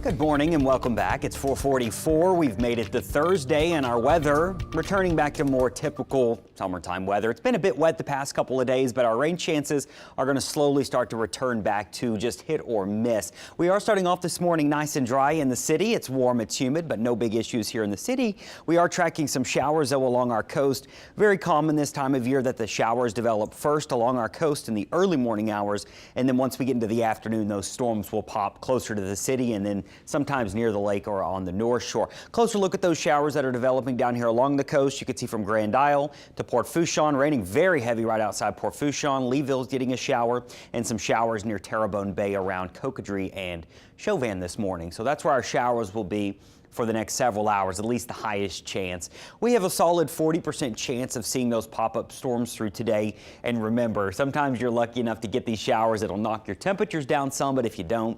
Good morning and welcome back. It's 4:44. We've made it to Thursday and our weather returning back to more typical summertime weather. It's been a bit wet the past couple of days, but our rain chances are going to slowly start to return back to just hit or miss. We are starting off this morning nice and dry in the city. It's warm, it's humid, but no big issues here in the city. We are tracking some showers though along our coast. Very common this time of year that the showers develop first along our coast in the early morning hours, and then once we get into the afternoon, those storms will pop closer to the city and then sometimes near the lake or on the North Shore. Closer look at those showers that are developing down here along the coast. You can see from Grand Isle to Port Fourchon, raining very heavy right outside Port Fourchon. Leeville's getting a shower and some showers near Terrebonne Bay around Cocodrie and Chauvin this morning. So that's where our showers will be for the next several hours, at least the highest chance. We have a solid 40% chance of seeing those pop-up storms through today. And remember, sometimes you're lucky enough to get these showers. It'll knock your temperatures down some, but if you don't,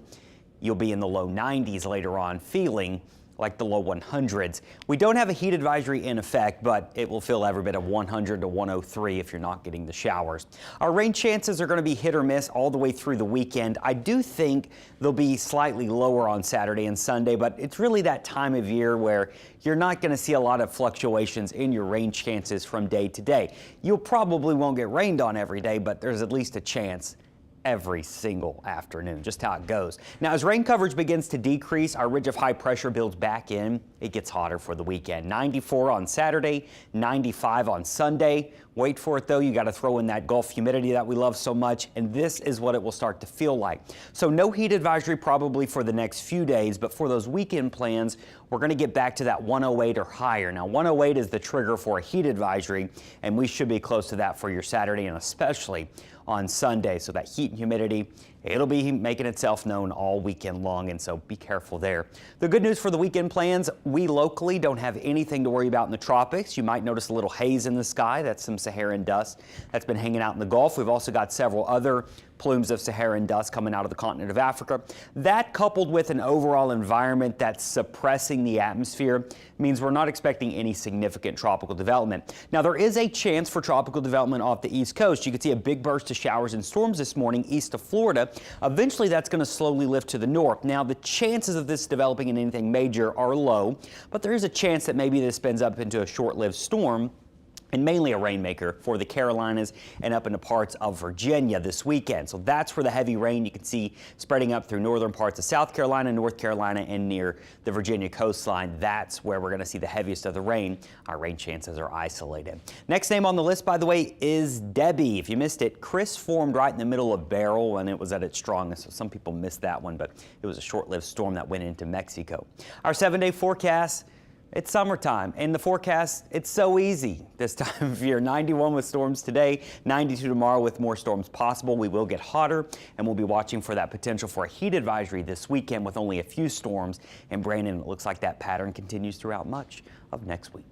you'll be in the low 90s later on, feeling like the low 100s. We don't have a heat advisory in effect, but it will feel every bit of 100 to 103 if you're not getting the showers. Our rain chances are going to be hit or miss all the way through the weekend. I do think they'll be slightly lower on Saturday and Sunday, but it's really that time of year where you're not going to see a lot of fluctuations in your rain chances from day to day. You probably won't get rained on every day, but there's at least a chance every single afternoon, just how it goes. Now, as rain coverage begins to decrease, our ridge of high pressure builds back in. It gets hotter for the weekend. 94 on Saturday, 95 on Sunday. Wait for it though, you got to throw in that Gulf humidity that we love so much, and this is what it will start to feel like. So no heat advisory probably for the next few days, but for those weekend plans, we're going to get back to that 108 or higher. Now 108 is the trigger for a heat advisory, and we should be close to that for your Saturday and especially on Sunday. So that heat and humidity, it'll be making itself known all weekend long, and so be careful there. The good news for the weekend plans, we locally don't have anything to worry about in the tropics. You might notice a little haze in the sky. That's some Saharan dust that's been hanging out in the Gulf. We've also got several other plumes of Saharan dust coming out of the continent of Africa. That, coupled with an overall environment that's suppressing the atmosphere, means we're not expecting any significant tropical development. Now, there is a chance for tropical development off the East Coast. You could see a big burst of showers and storms this morning east of Florida. Eventually, that's going to slowly lift to the north. Now, the chances of this developing in anything major are low, but there is a chance that maybe this spins up into a short-lived storm and mainly a rainmaker for the Carolinas and up into parts of Virginia this weekend. So that's where the heavy rain you can see spreading up through northern parts of South Carolina, North Carolina, and near the Virginia coastline. That's where we're going to see the heaviest of the rain. Our rain chances are isolated. Next name on the list, by the way, is Debbie. If you missed it, Chris formed right in the middle of Beryl when it was at its strongest. So some people missed that one, but it was a short-lived storm that went into Mexico. Our 7-day forecast. It's summertime, and the forecast, it's so easy this time of year. 91 with storms today, 92 tomorrow with more storms possible. We will get hotter, and we'll be watching for that potential for a heat advisory this weekend with only a few storms. And Brandon, it looks like that pattern continues throughout much of next week.